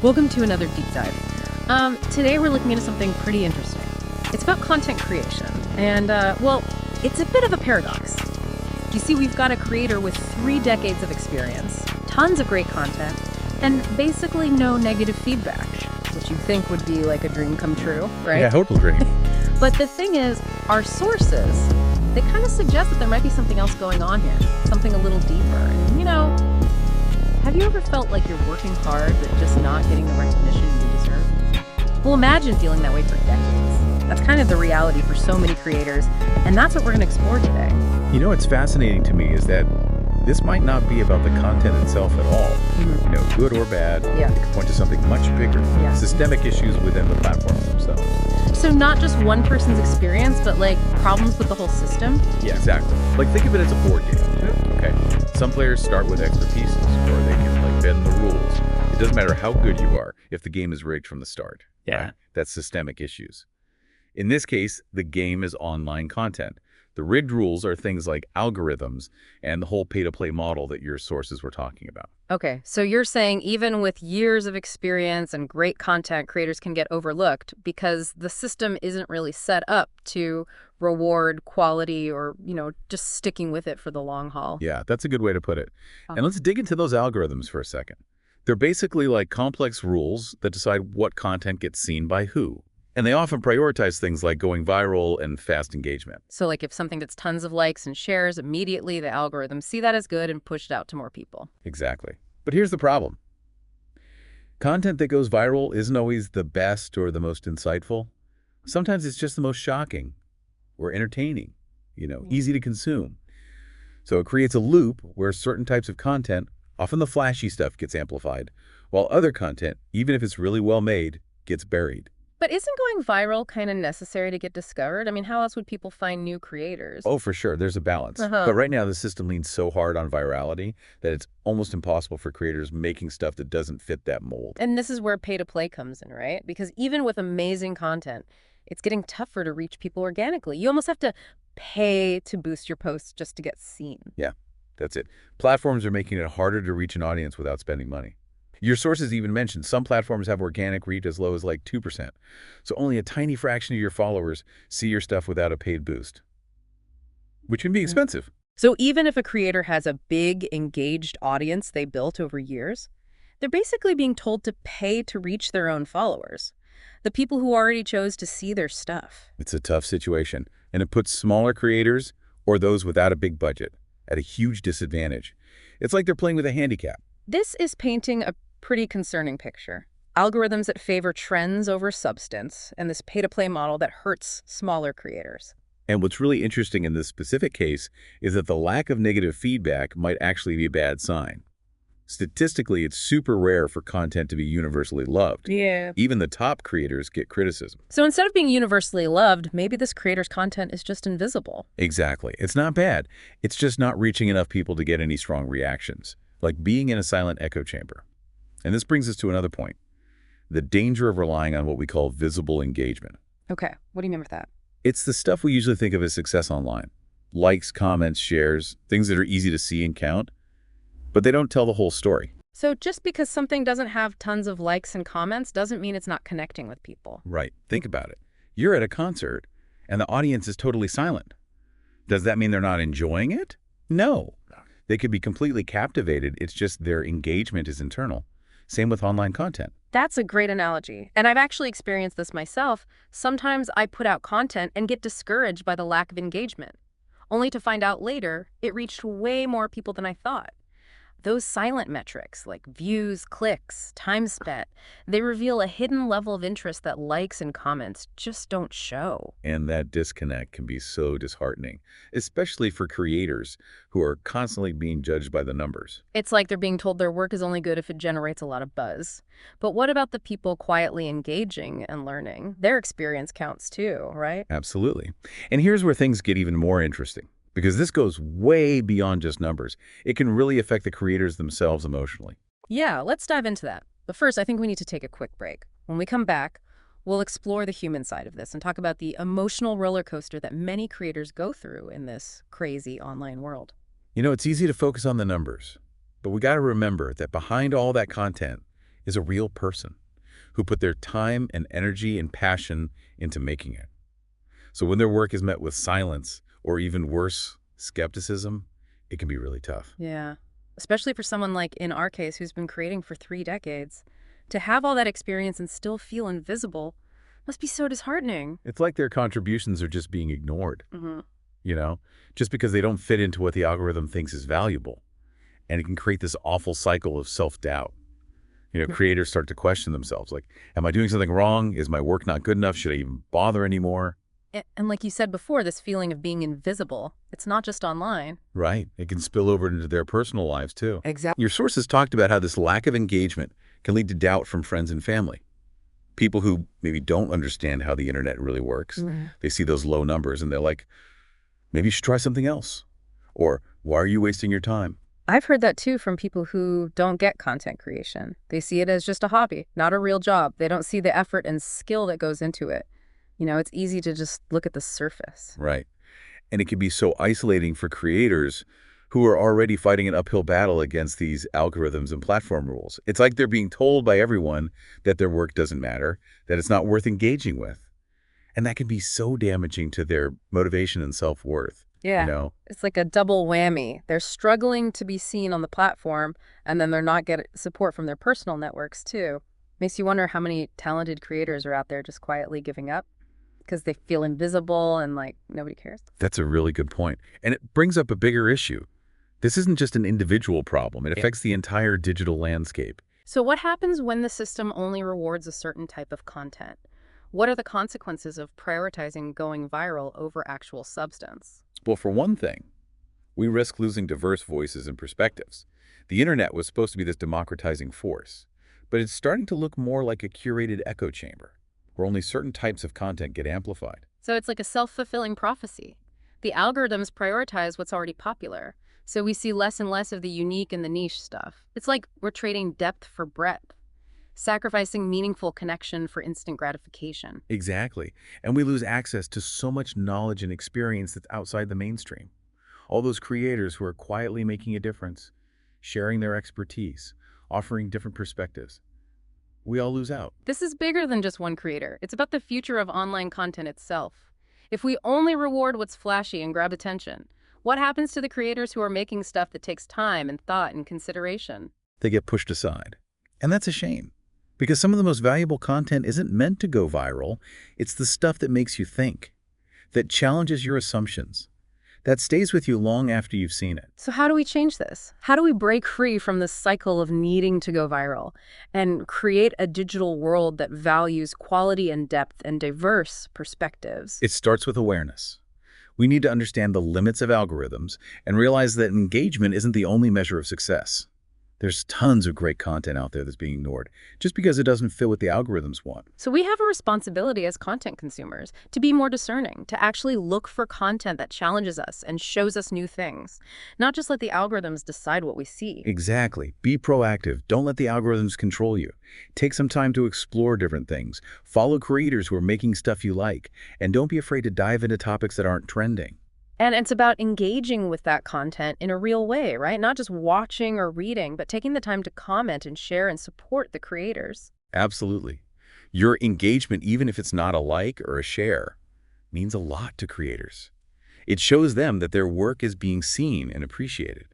Welcome to another deep dive. Today we're looking into something pretty interesting. It's about content creation, and well, it's a bit of a paradox. You see, we've got a creator with 3 decades of experience, tons of great content, and basically no negative feedback, which you'd think would be like a dream come true, right? Yeah, total dream. But the thing is, our sources, they kind of suggest that there might be something else going on here, something a little deeper. And, have you ever felt like you're working hard but just not getting the recognition you deserve? Well, imagine feeling that way for decades. That's kind of the reality for so many creators, and that's what we're going to explore today. You know what's fascinating to me is that this might not be about the content itself at all. Good or bad. Yeah. It could point to something much bigger. Yeah. Systemic issues within the platforms themselves. So not just one person's experience, but like problems with the whole system? Yeah, exactly. Like think of it as a board game. Okay. Some players start with extra pieces, or they can bend the rules. It doesn't matter how good you are if the game is rigged from the start. Yeah. Right? That's systemic issues. In this case, the game is online content. The rigged rules are things like algorithms and the whole pay-to-play model that your sources were talking about. Okay, so you're saying even with years of experience and great content, creators can get overlooked because the system isn't really set up to reward quality or, just sticking with it for the long haul. Yeah, that's a good way to put it. And let's dig into those algorithms for a second. They're basically like complex rules that decide what content gets seen by who. And they often prioritize things like going viral and fast engagement. So like if something gets tons of likes and shares, immediately the algorithms see that as good and push it out to more people. Exactly. But here's the problem. Content that goes viral isn't always the best or the most insightful. Sometimes it's just the most shocking or entertaining, easy to consume. So it creates a loop where certain types of content, often the flashy stuff, gets amplified, while other content, even if it's really well made, gets buried. But isn't going viral kind of necessary to get discovered? I mean, how else would people find new creators? Oh, for sure. There's a balance. But right now, the system leans so hard on virality that it's almost impossible for creators making stuff that doesn't fit that mold. And this is where pay-to-play comes in, right? Because even with amazing content, it's getting tougher to reach people organically. You almost have to pay to boost your posts just to get seen. Yeah, that's it. Platforms are making it harder to reach an audience without spending money. Your sources even mentioned some platforms have organic reach as low as like 2%. So only a tiny fraction of your followers see your stuff without a paid boost, which can be expensive. So even if a creator has a big, engaged audience they built over years, they're basically being told to pay to reach their own followers, the people who already chose to see their stuff. It's a tough situation, and it puts smaller creators or those without a big budget at a huge disadvantage. It's like they're playing with a handicap. This is painting a pretty concerning picture. Algorithms that favor trends over substance, and this pay-to-play model that hurts smaller creators. And what's really interesting in this specific case is that the lack of negative feedback might actually be a bad sign. Statistically, it's super rare for content to be universally loved. Yeah. Even the top creators get criticism. So instead of being universally loved, maybe this creator's content is just invisible. Exactly. It's not bad. It's just not reaching enough people to get any strong reactions, like being in a silent echo chamber. And this brings us to another point, the danger of relying on what we call visible engagement. Okay, what do you mean with that? It's the stuff we usually think of as success online. Likes, comments, shares, things that are easy to see and count, but they don't tell the whole story. So just because something doesn't have tons of likes and comments doesn't mean it's not connecting with people. Right. Think about it. You're at a concert and the audience is totally silent. Does that mean they're not enjoying it? No. They could be completely captivated. It's just their engagement is internal. Same with online content. That's a great analogy. And I've actually experienced this myself. Sometimes I put out content and get discouraged by the lack of engagement, only to find out later it reached way more people than I thought. Those silent metrics like views, clicks, time spent, they reveal a hidden level of interest that likes and comments just don't show. And that disconnect can be so disheartening, especially for creators who are constantly being judged by the numbers. It's like they're being told their work is only good if it generates a lot of buzz. But what about the people quietly engaging and learning? Their experience counts too, right? Absolutely. And here's where things get even more interesting, because this goes way beyond just numbers. It can really affect the creators themselves emotionally. Yeah, let's dive into that. But first, I think we need to take a quick break. When we come back, we'll explore the human side of this and talk about the emotional roller coaster that many creators go through in this crazy online world. It's easy to focus on the numbers, but we got to remember that behind all that content is a real person who put their time and energy and passion into making it. So when their work is met with silence or even worse, skepticism, it can be really tough. Yeah. Especially for someone like in our case who's been creating for 3 decades. To have all that experience and still feel invisible must be so disheartening. It's like their contributions are just being ignored, Hmm. you know, just because they don't fit into what the algorithm thinks is valuable. And it can create this awful cycle of self-doubt. Creators start to question themselves, like, am I doing something wrong? Is my work not good enough? Should I even bother anymore? And like you said before, this feeling of being invisible, it's not just online. Right. It can spill over into their personal lives, too. Exactly. Your sources talked about how this lack of engagement can lead to doubt from friends and family. People who maybe don't understand how the internet really works. They see those low numbers and they're like, maybe you should try something else. Or, why are you wasting your time? I've heard that too from people who don't get content creation. They see it as just a hobby, not a real job. They don't see the effort and skill that goes into it. It's easy to just look at the surface. Right. And it can be so isolating for creators who are already fighting an uphill battle against these algorithms and platform rules. It's like they're being told by everyone that their work doesn't matter, that it's not worth engaging with. And that can be so damaging to their motivation and self-worth. Yeah. It's like a double whammy. They're struggling to be seen on the platform, and then they're not getting support from their personal networks too. Makes you wonder how many talented creators are out there just quietly giving up because they feel invisible and like nobody cares. That's a really good point. And it brings up a bigger issue. This isn't just an individual problem. It affects the entire digital landscape. So what happens when the system only rewards a certain type of content? What are the consequences of prioritizing going viral over actual substance? Well, for one thing, we risk losing diverse voices and perspectives. The internet was supposed to be this democratizing force, but it's starting to look more like a curated echo chamber, where only certain types of content get amplified. So it's like a self-fulfilling prophecy. The algorithms prioritize what's already popular, so we see less and less of the unique and the niche stuff. It's like we're trading depth for breadth, sacrificing meaningful connection for instant gratification. Exactly. And we lose access to so much knowledge and experience that's outside the mainstream. All those creators who are quietly making a difference, sharing their expertise, offering different perspectives. We all lose out. This is bigger than just one creator. It's about the future of online content itself. If we only reward what's flashy and grab attention, what happens to the creators who are making stuff that takes time and thought and consideration? They get pushed aside. And that's a shame. Because some of the most valuable content isn't meant to go viral. It's the stuff that makes you think, that challenges your assumptions, that stays with you long after you've seen it. So how do we change this? How do we break free from this cycle of needing to go viral and create a digital world that values quality and depth and diverse perspectives? It starts with awareness. We need to understand the limits of algorithms and realize that engagement isn't the only measure of success. There's tons of great content out there that's being ignored just because it doesn't fit what the algorithms want. So we have a responsibility as content consumers to be more discerning, to actually look for content that challenges us and shows us new things, not just let the algorithms decide what we see. Exactly. Be proactive. Don't let the algorithms control you. Take some time to explore different things. Follow creators who are making stuff you like. And don't be afraid to dive into topics that aren't trending. And it's about engaging with that content in a real way, right? Not just watching or reading, but taking the time to comment and share and support the creators. Absolutely. Your engagement, even if it's not a like or a share, means a lot to creators. It shows them that their work is being seen and appreciated,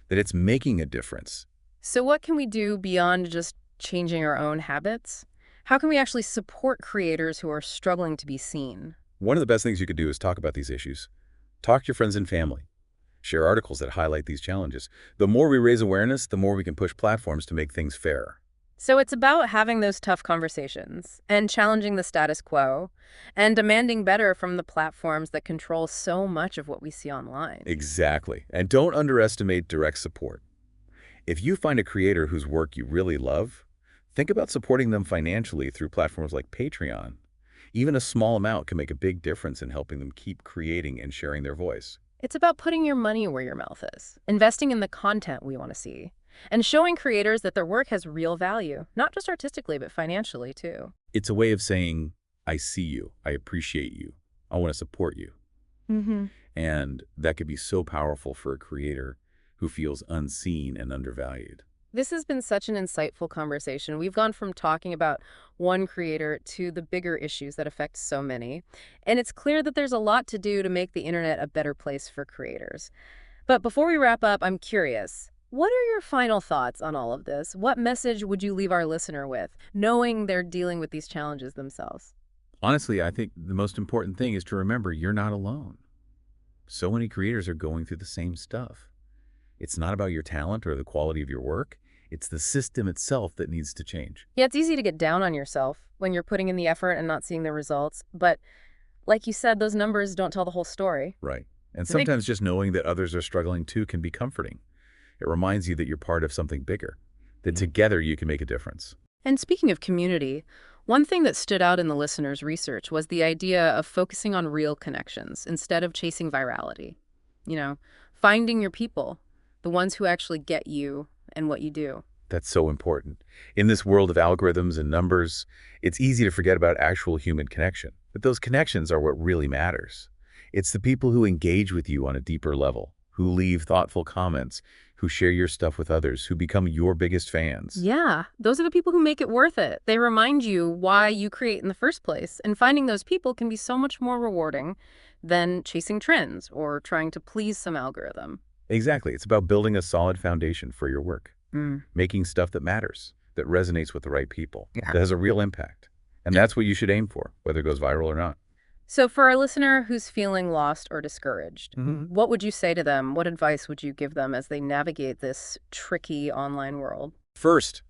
that it's making a difference. So what can we do beyond just changing our own habits? How can we actually support creators who are struggling to be seen? One of the best things you could do is talk about these issues. Talk to your friends and family. Share articles that highlight these challenges. The more we raise awareness, the more we can push platforms to make things fairer. So it's about having those tough conversations and challenging the status quo and demanding better from the platforms that control so much of what we see online. Exactly. And don't underestimate direct support. If you find a creator whose work you really love, think about supporting them financially through platforms like Patreon. Even a small amount can make a big difference in helping them keep creating and sharing their voice. It's about putting your money where your mouth is, investing in the content we want to see, and showing creators that their work has real value, not just artistically, but financially too. It's a way of saying, I see you, I appreciate you, I want to support you. And that could be so powerful for a creator who feels unseen and undervalued. This has been such an insightful conversation. We've gone from talking about one creator to the bigger issues that affect so many. And it's clear that there's a lot to do to make the internet a better place for creators. But before we wrap up, I'm curious. What are your final thoughts on all of this? What message would you leave our listener with, knowing they're dealing with these challenges themselves? Honestly, I think the most important thing is to remember you're not alone. So many creators are going through the same stuff. It's not about your talent or the quality of your work. It's the system itself that needs to change. Yeah, it's easy to get down on yourself when you're putting in the effort and not seeing the results. But like you said, those numbers don't tell the whole story. Right. And I think sometimes just knowing that others are struggling too can be comforting. It reminds you that you're part of something bigger, that together you can make a difference. And speaking of community, one thing that stood out in the listeners' research was the idea of focusing on real connections instead of chasing virality. You know, finding your people, the ones who actually get you and what you do. That's so important. In this world of algorithms and numbers, it's easy to forget about actual human connection. But those connections are what really matters. It's the people who engage with you on a deeper level, who leave thoughtful comments, who share your stuff with others, who become your biggest fans. Yeah, those are the people who make it worth it. They remind you why you create in the first place, and finding those people can be so much more rewarding than chasing trends or trying to please some algorithm. Exactly. It's about building a solid foundation for your work, making stuff that matters, that resonates with the right people, Yeah. that has a real impact. And that's what you should aim for, whether it goes viral or not. So for our listener who's feeling lost or discouraged, Mhm. what would you say to them? What advice would you give them as they navigate this tricky online world? First,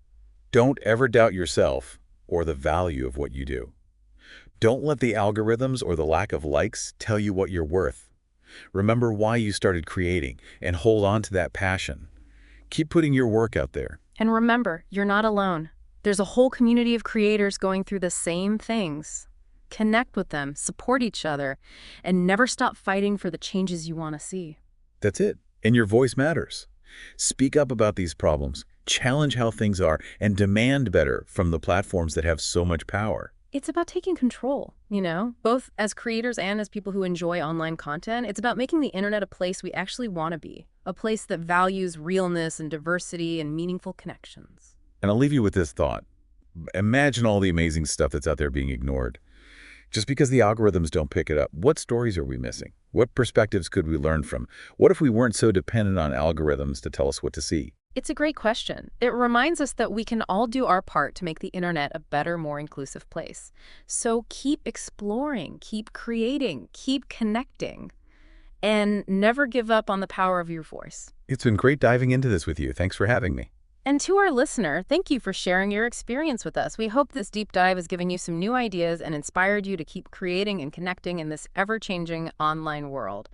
don't ever doubt yourself or the value of what you do. Don't let the algorithms or the lack of likes tell you what you're worth. Remember why you started creating and hold on to that passion. Keep putting your work out there. And remember, you're not alone. There's a whole community of creators going through the same things. Connect with them, support each other, and never stop fighting for the changes you want to see. That's it. And your voice matters. Speak up about these problems, challenge how things are, and demand better from the platforms that have so much power. It's about taking control, both as creators and as people who enjoy online content. It's about making the internet a place we actually want to be, a place that values realness and diversity and meaningful connections. And I'll leave you with this thought. Imagine all the amazing stuff that's out there being ignored. Just because the algorithms don't pick it up, what stories are we missing? What perspectives could we learn from? What if we weren't so dependent on algorithms to tell us what to see? It's a great question. It reminds us that we can all do our part to make the internet a better, more inclusive place. So keep exploring, keep creating, keep connecting, and never give up on the power of your voice. It's been great diving into this with you. Thanks for having me. And to our listener, thank you for sharing your experience with us. We hope this deep dive has given you some new ideas and inspired you to keep creating and connecting in this ever-changing online world.